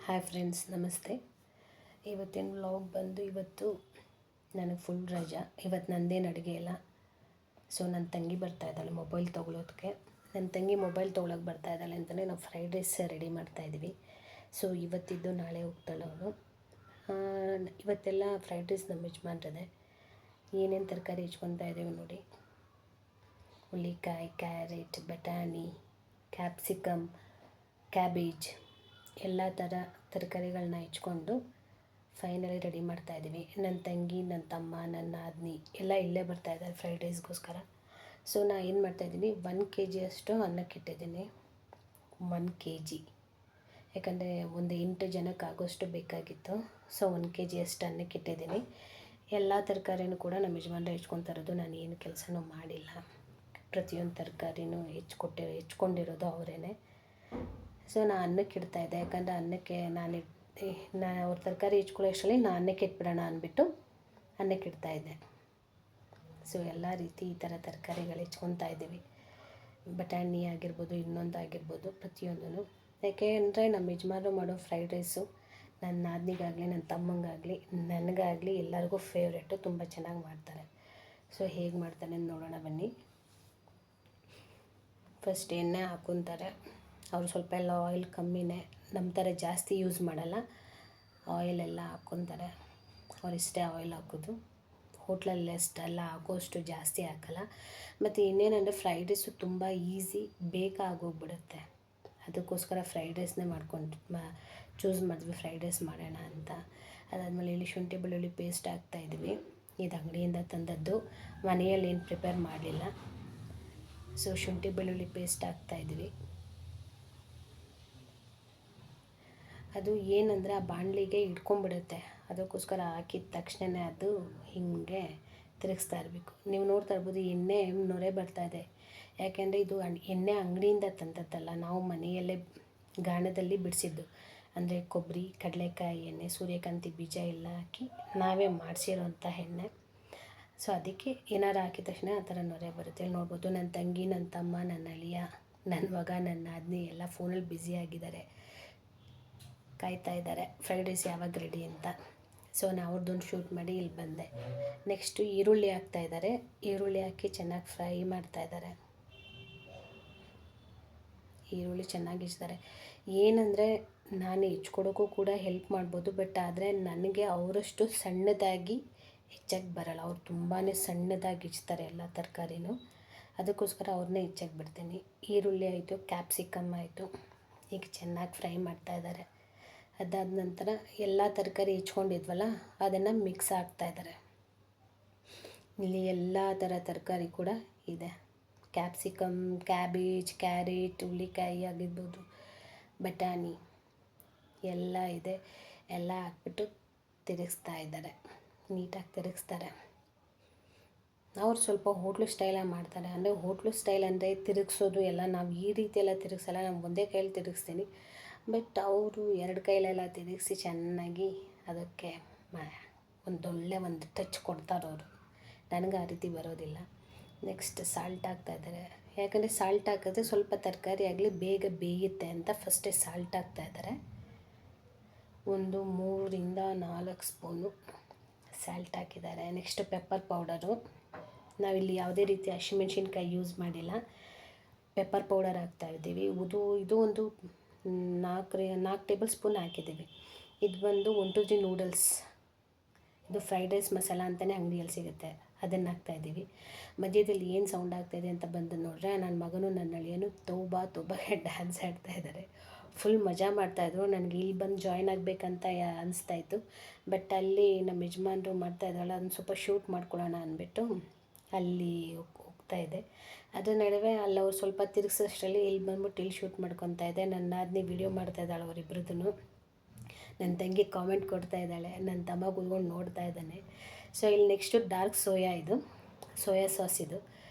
Hi friends, ನಮಸ್ತೆ. ಇವತ್ತಿನ vlog ಬಂದು ಇವತ್ತು ನನಗೆ ಫುಲ್ ರಜಾ. ಇವತ್ತು ನಂದೇನು ಅಡುಗೆ ಇಲ್ಲ. ಸೊ ನನ್ನ ತಂಗಿ ಬರ್ತಾ ಇದ್ದಾಳೆ ಮೊಬೈಲ್ ತೊಗೊಳೋದಕ್ಕೆ. ನನ್ನ ತಂಗಿ ಮೊಬೈಲ್ ತೊಗೊಳಕ್ಕೆ ಬರ್ತಾ ಇದ್ದಾಳೆ ಅಂತಲೇ ನಾವು ಫ್ರೈಡ್ ರೈಸ್ ರೆಡಿ ಮಾಡ್ತಾಯಿದ್ವಿ. ಸೊ ಇವತ್ತಿದ್ದು ನಾಳೆ ಹೋಗ್ತಾಳೆ ಅವಳು. ಇವತ್ತೆಲ್ಲ ಫ್ರೈಡ್ ರೈಸ್ ನಮ್ಮ ಯಜಮಾನ್ರದೆ. ಏನೇನು ತರಕಾರಿ ಹೆಚ್ಕೊತಾ ಇದ್ದೀವಿ ನೋಡಿ. ಹುಳ್ಳಿಕಾಯಿ, ಕ್ಯಾರೆಟ್, ಬಟಾಣಿ, ಕ್ಯಾಪ್ಸಿಕಮ್, ಕ್ಯಾಬೇಜ್ ಎಲ್ಲ ಥರ ತರಕಾರಿಗಳನ್ನ ಹೆಚ್ಕೊಂಡು ಫೈನಲಿ ರೆಡಿ ಮಾಡ್ತಾಯಿದ್ದೀವಿ. ನನ್ನ ತಂಗಿ, ನನ್ನ ತಮ್ಮ, ನನ್ನ ನಾದಿನಿ ಎಲ್ಲ ಇಲ್ಲೇ ಬರ್ತಾಯಿದ್ದಾರೆ ಫ್ರೈಡ್ ರೈಸ್ಗೋಸ್ಕರ. ಸೊ ನಾನು ಏನು ಮಾಡ್ತಾಯಿದ್ದೀನಿ, 1 kg ಅಷ್ಟು ಅನ್ನಕ್ಕಿಟ್ಟಿದ್ದೀನಿ. 1 kg, ಯಾಕಂದರೆ ಒಂದು 8 ಜನಕ್ಕೆ ಆಗೋಷ್ಟು ಬೇಕಾಗಿತ್ತು. ಸೊ 1 kg ಅಷ್ಟು ಅನ್ನಕ್ಕಿಟ್ಟಿದ್ದೀನಿ. ಎಲ್ಲ ತರಕಾರಿನೂ ಕೂಡ ನಮ್ಮ ಯಜಮಾನ್ರೆ ಹೆಚ್ಕೊತಾ ನಾನು ಏನು ಕೆಲಸನೂ ಮಾಡಿಲ್ಲ. ಪ್ರತಿಯೊಂದು ತರಕಾರಿನೂ ಹೆಚ್ಕೊಂಡಿರೋದು ಅವರೇ. ಸೊ ನಾನು ಅನ್ನಕ್ಕೆ ಇಡ್ತಾಯಿದ್ದೆ, ಯಾಕಂದರೆ ಅನ್ನಕ್ಕೆ ನಾನು ಅವ್ರ ತರಕಾರಿ ಹೆಚ್ಕೊಳ್ಳೋ ಅಷ್ಟರಲ್ಲಿ ನಾನು ಅನ್ನಕ್ಕೆ ಇಟ್ಬಿಡೋಣ ಅಂದ್ಬಿಟ್ಟು ಅನ್ನಕ್ಕೆ ಇಡ್ತಾಯಿದ್ದೆ. ಸೊ ಎಲ್ಲ ರೀತಿ ಈ ಥರ ತರಕಾರಿಗಳು ಹೆಚ್ಕೊತಾ ಇದ್ದೀವಿ. ಬಟಾಣಿ ಆಗಿರ್ಬೋದು, ಇನ್ನೊಂದು ಆಗಿರ್ಬೋದು, ಪ್ರತಿಯೊಂದೂ. ಯಾಕೆ ಅಂದರೆ ನಮ್ಮ ಯಜಮಾನರು ಮಾಡೋ ಫ್ರೈಡ್ ರೈಸು ನನ್ನ ನಾದಿನಿಗಾಗಲಿ, ನನ್ನ ತಮ್ಮಂಗಾಗಲಿ, ನನಗಾಗಲಿ ಎಲ್ಲರಿಗೂ ಫೇವ್ರೇಟು. ತುಂಬ ಚೆನ್ನಾಗಿ ಮಾಡ್ತಾರೆ. ಸೊ ಹೇಗೆ ಮಾಡ್ತಾರೆ ಅಂತ ನೋಡೋಣ ಬನ್ನಿ. ಫಸ್ಟ್ ಎಣ್ಣೆ ಹಾಕ್ಕೊತಾರೆ. ಅವರು ಸ್ವಲ್ಪ ಎಲ್ಲ ಆಯಿಲ್ ಕಮ್ಮಿನೇ, ನಮ್ಮ ಥರ ಜಾಸ್ತಿ ಯೂಸ್ ಮಾಡಲ್ಲ. ಆಯಿಲೆಲ್ಲ ಹಾಕ್ಕೊತಾರೆ. ಅವರಿಷ್ಟೇ ಆಯಿಲ್ ಹಾಕೋದು. ಹೋಟ್ಲಲ್ಲಿ ಅಷ್ಟೆಲ್ಲ ಹಾಕೋಷ್ಟು ಜಾಸ್ತಿ ಹಾಕಲ್ಲ. ಮತ್ತು ಇನ್ನೇನಂದರೆ ಫ್ರೈಡ್ ರೈಸು ತುಂಬ ಈಸಿ, ಬೇಗ ಆಗೋಗ್ಬಿಡುತ್ತೆ. ಅದಕ್ಕೋಸ್ಕರ ಫ್ರೈಡ್ ರೈಸ್ನೇ ಚೂಸ್ ಮಾಡಿದ್ವಿ, ಫ್ರೈಡ್ ರೈಸ್ ಮಾಡೋಣ ಅಂತ. ಅದಾದಮೇಲೆ ಇಲ್ಲಿ ಶುಂಠಿ ಬೆಳ್ಳುಳ್ಳಿ ಪೇಸ್ಟ್ ಹಾಕ್ತಾಯಿದ್ವಿ. ಇದು ಅಂಗಡಿಯಿಂದ ತಂದದ್ದು, ಮನೆಯಲ್ಲಿ ಏನು ಪ್ರಿಪೇರ್ ಮಾಡಲಿಲ್ಲ. ಸೊ ಶುಂಠಿ ಬೆಳ್ಳುಳ್ಳಿ ಪೇಸ್ಟ್ ಹಾಕ್ತಾಯಿದ್ವಿ. ಅದು ಏನಂದರೆ ಆ ಬಾಣಲಿಗೆ ಇಟ್ಕೊಂಡ್ಬಿಡುತ್ತೆ. ಅದಕ್ಕೋಸ್ಕರ ಹಾಕಿದ ತಕ್ಷಣವೇ ಅದು ಹೀಗೆ ತಿರುಗಿಸ್ತಾ ಇರಬೇಕು. ನೀವು ನೋಡ್ತಾ ಇರ್ಬೋದು, ಎಣ್ಣೆ ನೊರೆ ಬರ್ತಾಯಿದೆ. ಯಾಕೆಂದರೆ ಇದು ಎಣ್ಣೆ ಅಂಗಡಿಯಿಂದ ತಂದದ್ದಲ್ಲ, ನಾವು ಮನೆಯಲ್ಲೇ ಗಾಣದಲ್ಲಿ ಬಿಡಿಸಿದ್ದು. ಅಂದರೆ ಕೊಬ್ಬರಿ, ಕಡಲೆಕಾಯಿ ಎಣ್ಣೆ, ಸೂರ್ಯಕಾಂತಿ ಬೀಜ ಎಲ್ಲ ಹಾಕಿ ನಾವೇ ಮಾಡಿಸಿರೋಂಥ ಎಣ್ಣೆ. ಸೊ ಅದಕ್ಕೆ ಏನಾರು ಹಾಕಿದ ತಕ್ಷಣ ಆ ಥರ ನೊರೆ ಬರುತ್ತೆ. ಇಲ್ಲಿ ನೋಡ್ಬೋದು, ನನ್ನ ತಂಗಿ, ನನ್ನ ತಮ್ಮ, ನನ್ನ ಅಳಿಯ, ನನ್ನ ಮಗ, ನನ್ನ ನಾದಿನಿ ಎಲ್ಲ ಫೋನಲ್ಲಿ ಬ್ಯುಸಿಯಾಗಿದ್ದಾರೆ, ಕಾಯ್ತಾ ಇದ್ದಾರೆ ಫ್ರೈಡ್ ರೈಸ್ ಯಾವಾಗ ರೆಡಿ ಅಂತ. ಸೊ ನಾನು ಅವ್ರದ್ದೊಂದು ಶೂಟ್ ಮಾಡಿ ಇಲ್ಲಿ ಬಂದೆ. ನೆಕ್ಸ್ಟು ಈರುಳ್ಳಿ ಹಾಕ್ತಾಯಿದ್ದಾರೆ. ಈರುಳ್ಳಿ ಹಾಕಿ ಚೆನ್ನಾಗಿ ಫ್ರೈ ಮಾಡ್ತಾಯಿದ್ದಾರೆ. ಈರುಳ್ಳಿ ಚೆನ್ನಾಗಿ ಹೆಚ್ತಾರೆ. ಏನಂದರೆ ನಾನು ಹೆಚ್ಕೊಡೋಕ್ಕೂ ಕೂಡ ಹೆಲ್ಪ್ ಮಾಡ್ಬೋದು, ಬಟ್ ಆದರೆ ನನಗೆ ಅವರಷ್ಟು ಸಣ್ಣದಾಗಿ ಹೆಚ್ಚಕ್ಕೆ ಬರಲ್ಲ. ಅವ್ರು ತುಂಬಾ ಸಣ್ಣದಾಗಿ ಹೆಚ್ತಾರೆ ಎಲ್ಲ ತರಕಾರಿನೂ. ಅದಕ್ಕೋಸ್ಕರ ಅವ್ರನ್ನೇ ಹೆಚ್ಚಕ್ಕೆ ಬಿಡ್ತೀನಿ. ಈರುಳ್ಳಿ ಆಯಿತು, ಕ್ಯಾಪ್ಸಿಕಮ್ ಆಯಿತು, ಈಗ ಚೆನ್ನಾಗಿ ಫ್ರೈ ಮಾಡ್ತಾಯಿದ್ದಾರೆ. ಅದಾದ ನಂತರ ಎಲ್ಲ ತರಕಾರಿ ಹೆಚ್ಕೊಂಡಿದ್ವಲ್ಲ ಅದನ್ನು ಮಿಕ್ಸ್ ಹಾಕ್ತಾಯಿದ್ದಾರೆ. ಇಲ್ಲಿ ಎಲ್ಲ ಥರ ತರಕಾರಿ ಕೂಡ ಇದೆ. ಕ್ಯಾಪ್ಸಿಕಮ್, ಕ್ಯಾಬೇಜ್, ಕ್ಯಾರೆಟ್, ಹುಳ್ಳಿಕಾಯಿ ಆಗಿರ್ಬೋದು, ಬಟಾಣಿ ಎಲ್ಲ ಇದೆ. ಎಲ್ಲ ಹಾಕ್ಬಿಟ್ಟು ತಿರುಗಿಸ್ತಾ ಇದ್ದಾರೆ, ನೀಟಾಗಿ ತಿರುಗಿಸ್ತಾರೆ. ಅವ್ರು ಸ್ವಲ್ಪ ಹೋಟ್ಲು ಸ್ಟೈಲಾಗಿ ಮಾಡ್ತಾರೆ. ಅಂದರೆ ಹೋಟ್ಲು ಸ್ಟೈಲ್ ಅಂದರೆ ತಿರುಗಿಸೋದು ಎಲ್ಲ ನಾವು ಈ ರೀತಿ ಎಲ್ಲ ತಿರುಗಿಸಲ್ಲ. ನಾನು ಒಂದೇ ಕೈಯಲ್ಲಿ ತಿರುಗಿಸ್ತೀನಿ, ಬಟ್ ಅವರು 2 ಕೈಲೆಲ್ಲ ತಿರುಗಿಸಿ ಚೆನ್ನಾಗಿ ಅದಕ್ಕೆ ಒಂದೊಳ್ಳೆ ಟಚ್ ಕೊಡ್ತಾರವರು. ನನಗೆ ಆ ರೀತಿ ಬರೋದಿಲ್ಲ. ನೆಕ್ಸ್ಟ್ ಸಾಲ್ಟ್ ಹಾಕ್ತಾಯಿದ್ದಾರೆ. ಯಾಕಂದರೆ ಸಾಲ್ಟ್ ಹಾಕಿದ್ರೆ ಸ್ವಲ್ಪ ತರಕಾರಿ ಆಗಲಿ ಬೇಗ ಬೇಯುತ್ತೆ ಅಂತ ಫಸ್ಟೇ ಸಾಲ್ಟ್ ಹಾಕ್ತಾಯಿದ್ದಾರೆ. ಒಂದು 3ರಿಂದ 4 ಸ್ಪೂನು ಸಾಲ್ಟ್ ಹಾಕಿದ್ದಾರೆ. Next pepper powder. ನಾವಿಲ್ಲಿ ಯಾವುದೇ ರೀತಿ ಹಸಿಮೆಣ್ಸಿನ್ಕಾಯಿ ಯೂಸ್ ಮಾಡಿಲ್ಲ, ಪೆಪ್ಪರ್ ಪೌಡರ್ ಹಾಕ್ತಾಯಿದ್ದೀವಿ. ಇದು ಒಂದು 4 ಟೇಬಲ್ ಸ್ಪೂನ್ ಹಾಕಿದ್ದೀವಿ. ಇದು ಬಂದು 1 2 3 ನೂಡಲ್ಸ್, ಇದು ಫ್ರೈಡ್ ರೈಸ್ ಮಸಾಲ ಅಂತಲೇ ಅಂಗಡಿಯಲ್ಲಿ ಸಿಗುತ್ತೆ, ಅದನ್ನು ಹಾಕ್ತಾಯಿದ್ದೀವಿ. ಮಧ್ಯದಲ್ಲಿ ಏನು ಸೌಂಡ್ ಆಗ್ತಾಯಿದೆ ಅಂತ ಬಂದು ನೋಡಿದ್ರೆ ನನ್ನ ಮಗನೂ ನನ್ನ ಅಳಿಯನೂ ತೋಬಾಗೆ ಡ್ಯಾನ್ಸ್ ಆಡ್ತಾಯಿದ್ದಾರೆ. ಫುಲ್ ಮಜಾ ಮಾಡ್ತಾಯಿದ್ರು. ನನಗೆ ಇಲ್ಲಿ ಬಂದು ಜಾಯ್ನ್ ಆಗಬೇಕಂತ ಅನಿಸ್ತಾಯಿತ್ತು, ಬಟ್ ಅಲ್ಲಿ ನಮ್ಮ ಯಜಮಾನ್ರು ಮಾಡ್ತಾಯಿದ್ರಲ್ಲ, ಅದನ್ನು ಸ್ವಲ್ಪ ಶೂಟ್ ಮಾಡ್ಕೊಳ್ಳೋಣ ಅಂದ್ಬಿಟ್ಟು ಅಲ್ಲಿ ಹೋಗ್ತಾಯಿದ್ದೆ. ಅದ್ರ ನಡುವೆ ಅಲ್ಲಿ ಅವ್ರು ಸ್ವಲ್ಪ ತಿರುಗಿಸೋಷ್ಟರಲ್ಲಿ ಇಲ್ಲಿ ಬಂದ್ಬಿಟ್ಟು ಇಲ್ಲಿ ಶೂಟ್ ಮಾಡ್ಕೊತಾ ಇದ್ದೆ. ನನ್ನ ನಾದಿನಿ ವಿಡಿಯೋ ಮಾಡ್ತಾಯಿದ್ದಾಳೆ ಅವರಿಬ್ರದ್ದು. ನನ್ನ ತಂಗಿ ಕಾಮೆಂಟ್ ಕೊಡ್ತಾ ಇದ್ದಾಳೆ, ನನ್ನ ತಮ್ಮ ಕೂತ್ಕೊಂಡು ನೋಡ್ತಾ ಇದ್ದಾನೆ. ಸೊ ಇಲ್ಲಿ ನೆಕ್ಸ್ಟು ಡಾರ್ಕ್ ಸೋಯಾ ಸಾಸ್ ಇದು.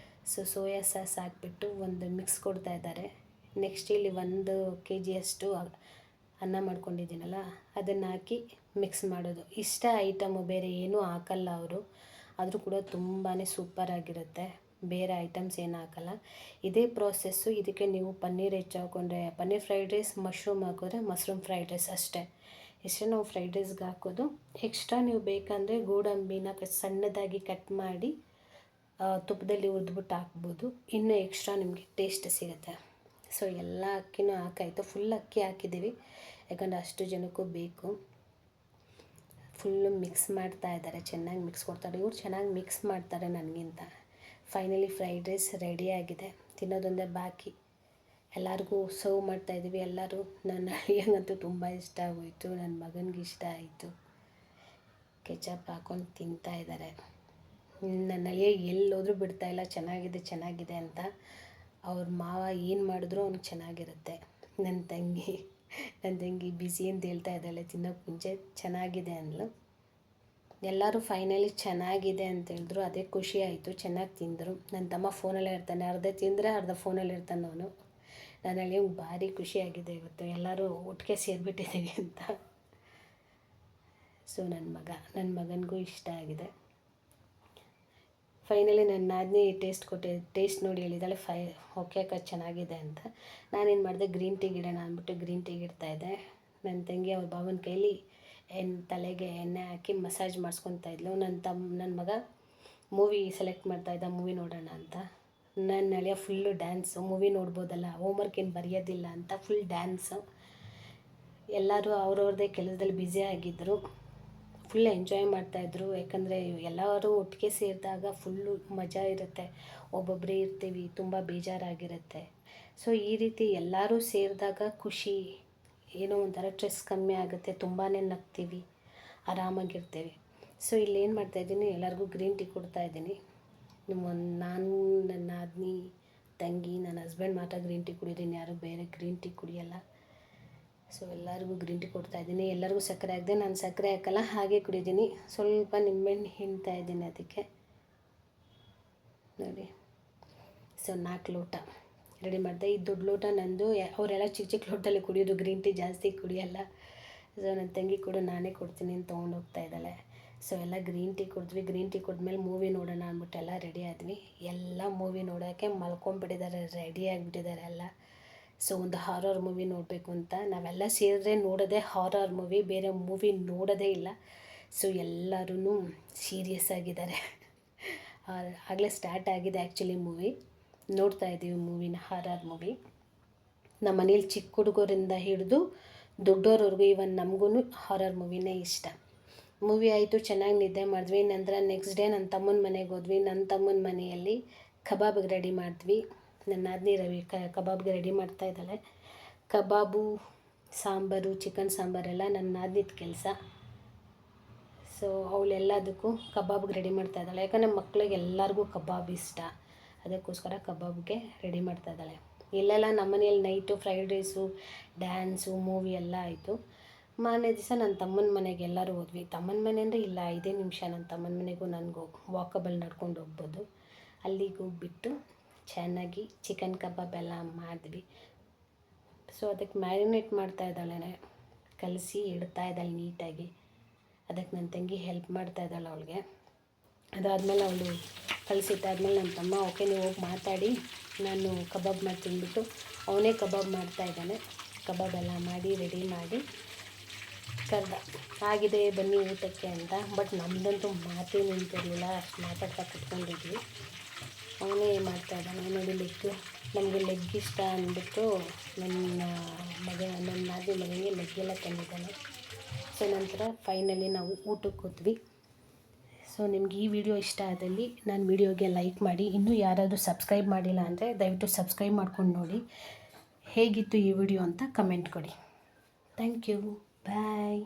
ಸೊ ಸೋಯಾ ಸಾಸ್ ಹಾಕ್ಬಿಟ್ಟು ಒಂದು ಮಿಕ್ಸ್ ಕೊಡ್ತಾ ಇದ್ದಾರೆ. ನೆಕ್ಸ್ಟ್ ಇಲ್ಲಿ 1 kg ಅಷ್ಟು ಅನ್ನ ಮಾಡ್ಕೊಂಡಿದ್ದೀನಲ್ಲ ಅದನ್ನು ಹಾಕಿ ಮಿಕ್ಸ್ ಮಾಡೋದು. ಇಷ್ಟ ಐಟಮು, ಬೇರೆ ಏನೂ ಹಾಕಲ್ಲ ಅವರು, ಆದರೂ ಕೂಡ ತುಂಬಾ ಸೂಪರಾಗಿರುತ್ತೆ. ಬೇರೆ ಐಟಮ್ಸ್ ಏನು ಹಾಕಲ್ಲ. ಇದೇ ಪ್ರಾಸೆಸ್ಸು. ಇದಕ್ಕೆ ನೀವು ಪನ್ನೀರ್ ಹೆಚ್ಚು ಹಾಕ್ಕೊಂಡ್ರೆ ಪನ್ನೀರ್ ಫ್ರೈಡ್ ರೈಸ್, ಮಶ್ರೂಮ್ ಹಾಕಿದ್ರೆ ಮಶ್ರೂಮ್ ಫ್ರೈಡ್ ರೈಸ್ ಅಷ್ಟೇ. ಇಷ್ಟೇ ನಾವು ಫ್ರೈಡ್ ರೈಸ್ಗೆ ಹಾಕೋದು. ಎಕ್ಸ್ಟ್ರಾ ನೀವು ಬೇಕಂದರೆ ಗೋಡಂಬಿನ ಸಣ್ಣದಾಗಿ ಕಟ್ ಮಾಡಿ ತುಪ್ಪದಲ್ಲಿ ಹುರಿದ್ಬಿಟ್ಟು ಹಾಕ್ಬೋದು, ಇನ್ನೂ ಎಕ್ಸ್ಟ್ರಾ ನಿಮಗೆ ಟೇಸ್ಟ್ ಸಿಗುತ್ತೆ. ಸೊ ಎಲ್ಲ ಅಕ್ಕಿನೂ ಹಾಕಾಯಿತು. ಫುಲ್ ಅಕ್ಕಿ ಹಾಕಿದ್ದೀವಿ, ಯಾಕಂದರೆ ಅಷ್ಟು ಜನಕ್ಕೂ ಬೇಕು. ಫುಲ್ಲು ಮಿಕ್ಸ್ ಮಾಡ್ತಾ ಇದ್ದಾರೆ, ಚೆನ್ನಾಗಿ ಮಿಕ್ಸ್ ಕೊಡ್ತಾರೆ ಇವ್ರು, ಚೆನ್ನಾಗಿ ಮಿಕ್ಸ್ ಮಾಡ್ತಾರೆ ನನಗಿಂತ. ಫೈನಲಿ ಫ್ರೈಡ್ ರೈಸ್ ರೆಡಿಯಾಗಿದೆ, ತಿನ್ನೋದೊಂದೇ ಬಾಕಿ. ಎಲ್ಲರಿಗೂ ಸರ್ವ್ ಮಾಡ್ತಾಯಿದ್ದೀವಿ. ಎಲ್ಲರೂ ನನ್ನ ಅಳಿಯಂಗಂತೂ ತುಂಬ ಇಷ್ಟ ಆಗೋಯಿತು, ನನ್ನ ಮಗನಿಗೆ ಇಷ್ಟ ಆಯಿತು. ಕೆಚಪ್ ಹಾಕ್ಕೊಂಡು ತಿಂತಾಯಿದ್ದಾರೆ. ನನ್ನ ಅಳಿಯ ಎಲ್ಲೋದ್ರೂ ಬಿಡ್ತಾಯಿಲ್ಲ ಚೆನ್ನಾಗಿದೆ ಅಂತ. ಅವ್ರ ಮಾವ ಏನು ಮಾಡಿದ್ರು ಅವ್ನಿಗೆ ಚೆನ್ನಾಗಿರುತ್ತೆ. ನನ್ನ ತಂಗಿ ಬಿಸಿ ಅಂತ ಹೇಳ್ತಾ ಇದ್ದಾಳೆ, ತಿನ್ನೋಕ್ಕೆ ಮುಂಚೆ ಚೆನ್ನಾಗಿದೆ ಅಂದ್ಲು. ಎಲ್ಲರೂ ಫೈನಲಿ ಚೆನ್ನಾಗಿದೆ ಅಂತ ಹೇಳಿದ್ರು, ಅದೇ ಖುಷಿ ಆಯಿತು. ಚೆನ್ನಾಗಿ ತಿಂದರು. ನನ್ನ ತಮ್ಮ ಫೋನಲ್ಲೇ ಇರ್ತಾನೆ, ಅರ್ಧ ತಿಂದರೆ ಅರ್ಧ ಫೋನಲ್ಲಿ ಇರ್ತಾನೆ ಅವನು. ನನ್ನ ಅಳಿಯಂಗೆ ಭಾರಿ ಖುಷಿಯಾಗಿದೆ ಇವತ್ತು, ಎಲ್ಲರೂ ಒಟ್ಟಿಗೆ ಸೇರಿಬಿಟ್ಟಿದ್ದೀವಿ ಅಂತ. ಸೊ ನನ್ನ ಮಗನಿಗೂ ಇಷ್ಟ ಆಗಿದೆ. ಫೈನಲಿ ನನ್ನ ನಾದಿನಿ ಟೇಸ್ಟ್ ನೋಡಿ ಹೇಳಿದ್ದಾಳೆ, ಓಕೆ ಅಕ್ಕ ಚೆನ್ನಾಗಿದೆ ಅಂತ. ನಾನೇನು ಮಾಡಿದೆ, ಗ್ರೀನ್ ಟೀ ಗಿಡೋಣ ಅಂದ್ಬಿಟ್ಟು ಗ್ರೀನ್ ಟೀ ಇಡ್ತಾಯಿದ್ದೆ. ನನ್ನ ತಂಗಿ ಅವ್ರ ಬಾವನ ಕೈಲಿ ತಲೆಗೆ ಎಣ್ಣೆ ಹಾಕಿ ಮಸಾಜ್ ಮಾಡಿಸ್ಕೊತಾ ಇದ್ಲು. ನನ್ನ ಮಗ ಮೂವಿ ಸೆಲೆಕ್ಟ್ ಮಾಡ್ತಾಯಿದ್ದ, ಮೂವಿ ನೋಡೋಣ ಅಂತ. ನನ್ನ ಅಳಿಯ ಫುಲ್ಲು ಡ್ಯಾನ್ಸು, ಮೂವಿ ನೋಡ್ಬೋದಲ್ಲ, ಹೋಮ್ವರ್ಕ್ ಏನು ಬರೆಯೋದಿಲ್ಲ ಅಂತ ಫುಲ್ ಡ್ಯಾನ್ಸು. ಎಲ್ಲರೂ ಅವ್ರವ್ರದ್ದೇ ಕೆಲಸದಲ್ಲಿ ಬ್ಯುಸಿ ಆಗಿದ್ದರು. ಫುಲ್ ಎಂಜಾಯ್ ಮಾಡ್ತಾಯಿದ್ರು. ಯಾಕಂದರೆ ಎಲ್ಲರೂ ಒಟ್ಟಿಗೆ ಸೇರಿದಾಗ ಫುಲ್ಲು ಮಜಾ ಇರುತ್ತೆ. ಒಬ್ಬೊಬ್ಬರೇ ಇರ್ತೀವಿ, ತುಂಬ ಬೇಜಾರಾಗಿರುತ್ತೆ. ಸೊ ಈ ರೀತಿ ಎಲ್ಲರೂ ಸೇರಿದಾಗ ಖುಷಿ, ಏನೋ ಒಂಥರ ಸ್ಟ್ರೆಸ್ ಕಮ್ಮಿ ಆಗುತ್ತೆ, ತುಂಬಾ ನಗ್ತೀವಿ, ಆರಾಮಾಗಿರ್ತೀವಿ. ಸೊ ಇಲ್ಲೇನು ಮಾಡ್ತಾಯಿದ್ದೀನಿ, ಎಲ್ಲರಿಗೂ ಗ್ರೀನ್ ಟೀ ಕೊಡ್ತಾಯಿದ್ದೀನಿ. ನಾನು, ನನ್ನ ನಾದಿನಿ, ತಂಗಿ, ನನ್ನ ಹಸ್ಬೆಂಡ್ ಮಾತ್ರ ಗ್ರೀನ್ ಟೀ ಕುಡಿಯೋದೀನಿ, ಯಾರು ಬೇರೆ ಗ್ರೀನ್ ಟೀ ಕುಡಿಯೋಲ್ಲ. ಸೊ ಎಲ್ಲರಿಗೂ ಗ್ರೀನ್ ಟೀ ಕೊಡ್ತಾಯಿದ್ದೀನಿ. ಎಲ್ಲರಿಗೂ ಸಕ್ಕರೆ ಹಾಕಿದೆ, ನಾನು ಸಕ್ಕರೆ ಹಾಕಲ್ಲ, ಹಾಗೆ ಕುಡಿದ್ದೀನಿ. ಸ್ವಲ್ಪ ನಿಂಬೆಹಣ್ಣು ಹಿಂಡ್ತಾಯಿದ್ದೀನಿ ಅದಕ್ಕೆ ನೋಡಿ. ಸೊ 4 ಲೋಟ ರೆಡಿ ಮಾಡಿದೆ. ಈ ದೊಡ್ಡ ಲೋಟ ನಂದು, ಅವರೆಲ್ಲ ಚಿಕ್ಕ ಲೋಟಲ್ಲಿ ಕುಡಿಯೋದು, ಗ್ರೀನ್ ಟೀ ಜಾಸ್ತಿ ಕುಡಿಯೋಲ್ಲ. ಸೊ ನನ್ನ ತಂಗಿ ಕೂಡ ನಾನೇ ಕೊಡ್ತೀನಿ ಅಂತ ತೊಗೊಂಡೋಗ್ತಾ ಇದ್ದಾಳೆ. ಸೊ ಎಲ್ಲ ಗ್ರೀನ್ ಟೀ ಕುಡಿದ್ವಿ. ಗ್ರೀನ್ ಟೀ ಕುಡಿದ್ಮೇಲೆ ಮೂವಿ ನೋಡೋಣ ಅಂದ್ಬಿಟ್ಟು ಎಲ್ಲ ರೆಡಿ ಆದ್ವಿ. ಎಲ್ಲ ಮೂವಿ ನೋಡೋಕ್ಕೆ ಮಲ್ಕೊಂಡ್ಬಿಟ್ಟಿದ್ದಾರೆ, ರೆಡಿ ಆಗಿಬಿಟ್ಟಿದ್ದಾರೆ ಎಲ್ಲ. ಸೊ ಒಂದು ಹಾರರ್ ಮೂವಿ ನೋಡಬೇಕು ಅಂತ ನಾವೆಲ್ಲ ಸೇರಿದ್ರೆ ನೋಡೋದೇ ಹಾರರ್ ಮೂವಿ, ಬೇರೆ ಮೂವಿ ನೋಡೋದೇ ಇಲ್ಲ. ಸೊ ಎಲ್ಲರೂ ಸೀರಿಯಸ್ ಆಗಿದ್ದಾರೆ. ಆಗಲೇ ಸ್ಟಾರ್ಟ್ ಆಗಿದೆ ಆ್ಯಕ್ಚುಲಿ ಮೂವಿ, ನೋಡ್ತಾ ಇದ್ದೀವಿ ಮೂವಿನ, ಹಾರರ್ ಮೂವಿ. ನಮ್ಮ ಮನೇಲಿ ಚಿಕ್ಕ ಹುಡುಗರಿಂದ ಹಿಡಿದು ದೊಡ್ಡೋರವರೆಗೂ, ಇವನ್ ನಮಗೂ ಹಾರರ್ ಮೂವಿನೇ ಇಷ್ಟ. ಮೂವಿ ಆಯಿತು, ಚೆನ್ನಾಗಿ ನಿದ್ದೆ ಮಾಡಿದ್ವಿ. ನಂತರ ನೆಕ್ಸ್ಟ್ ಡೇ ನನ್ನ ತಮ್ಮನ ಮನೆಗೆ ಹೋದ್ವಿ. ನನ್ನ ತಮ್ಮನ ಮನೆಯಲ್ಲಿ ಕಬಾಬ್ಗೆ ರೆಡಿ ಮಾಡಿದ್ವಿ. ನನ್ನ ನಾದಿನಿ ರವಿ ಕಬಾಬ್ಗೆ ರೆಡಿ ಮಾಡ್ತಾ ಇದ್ದಾಳೆ. ಕಬಾಬು, ಸಾಂಬಾರು, ಚಿಕನ್ ಸಾಂಬಾರೆಲ್ಲ ನನ್ನ ನಾದಿನಿದ ಕೆಲಸ. ಸೊ ಅವಳೆಲ್ಲದಕ್ಕೂ ಕಬಾಬ್ಗೆ ರೆಡಿ ಮಾಡ್ತಾ ಇದ್ದಾಳೆ. ಯಾಕಂದರೆ ಮಕ್ಳಿಗೆ ಎಲ್ಲರಿಗೂ ಕಬಾಬ್ ಇಷ್ಟ, ಅದಕ್ಕೋಸ್ಕರ ಕಬಾಬ್ಗೆ ರೆಡಿ ಮಾಡ್ತಾ ಇದ್ದಾಳೆ. ಇಲ್ಲೆಲ್ಲ ನಮ್ಮ ಮನೆಯಲ್ಲಿ night fried rice, dance, movie ಎಲ್ಲ ಆಯಿತು. ಮಾರನೇ ದಿವಸ ನನ್ನ ತಮ್ಮನ ಮನೆಗೆ ಎಲ್ಲರೂ ಹೋದ್ವಿ. ತಮ್ಮನ ಮನೆ ಅಂದರೆ ಇಲ್ಲ, 5 ನಿಮಿಷ ನನ್ನ ತಮ್ಮನ ಮನೆಗೂ ನನಗೂ ವಾಕಬಲ್ ನಡ್ಕೊಂಡು ಹೋಗ್ಬೋದು. ಅಲ್ಲಿಗೆ ಹೋಗ್ಬಿಟ್ಟು ಚೆನ್ನಾಗಿ ಚಿಕನ್ ಕಬಾಬ್ ಎಲ್ಲ ಮಾಡಿದ್ವಿ. ಸೊ ಅದಕ್ಕೆ ಮ್ಯಾರಿನೇಟ್ ಮಾಡ್ತಾ ಇದ್ದಾಳೆ, ಕಲಸಿ ಇಡ್ತಾ ಇದ್ದಾಳೆ ನೀಟಾಗಿ. ಅದಕ್ಕೆ ನನ್ನ ತಂಗಿ ಹೆಲ್ಪ್ ಮಾಡ್ತಾ ಇದ್ದಾಳೆ ಅವಳಿಗೆ. ಅದಾದಮೇಲೆ ಅವಳು ಕಲಸಿಟ್ಟಾದ್ಮೇಲೆ ನನ್ನ ತಮ್ಮ ಓಕೆ ನೀವು ಹೋಗಿ ಮಾತಾಡಿ, ನಾನು ಕಬಾಬ್ ಮಾಡಿ ತಿಂದ್ಬಿಟ್ಟು, ಅವನೇ ಕಬಾಬ್ ಮಾಡ್ತಾಯಿದ್ದಾನೆ. ಕಬಾಬ್ ಎಲ್ಲ ಮಾಡಿ ರೆಡಿ ಮಾಡಿ ಕರೆದ, ಆಗಿದೆ ಬನ್ನಿ ಊಟಕ್ಕೆ ಅಂತ. ಬಟ್ ನಮ್ಮದಂತೂ ಮಾತೇ ನಿಂತಿರಲಿಲ್ಲ, ಅಷ್ಟು ಮಾತಾಡ್ತಾ ಕುತ್ಕೊಂಡಿದ್ವಿ. ಅವನೇ ಮಾಡ್ತಾಯಿದ್ದಾನೆ ನೋಡಿ. ನಮಗೆ ಲೆಗ್ ಇಷ್ಟ ಅಂದ್ಬಿಟ್ಟು ನನ್ನ ನಾದಿನಿ ಮಗನಿಗೆ ಲೆಗ್ಗೆಲ್ಲ ತಂದಿದ್ದಾನೆ. ಸೊ ನಂತರ ಫೈನಲಿ ನಾವು ಊಟಕ್ಕೆ ಹೋದ್ವಿ. ಸೊ ನಿಮ್ಗೆ ಈ ವಿಡಿಯೋ ಇಷ್ಟ ಆದಲ್ಲಿ ನನ್ನ ವಿಡಿಯೋಗೆ ಲೈಕ್ ಮಾಡಿ. ಇನ್ನೂ ಯಾರಾದರೂ ಸಬ್ಸ್ಕ್ರೈಬ್ ಮಾಡಿಲ್ಲ ಅಂದರೆ ದಯವಿಟ್ಟು ಸಬ್ಸ್ಕ್ರೈಬ್ ಮಾಡ್ಕೊಂಡು ನೋಡಿ. ಹೇಗಿತ್ತು ಈ ವಿಡಿಯೋ ಅಂತ ಕಮೆಂಟ್ ಕೊಡಿ. Thank you, bye.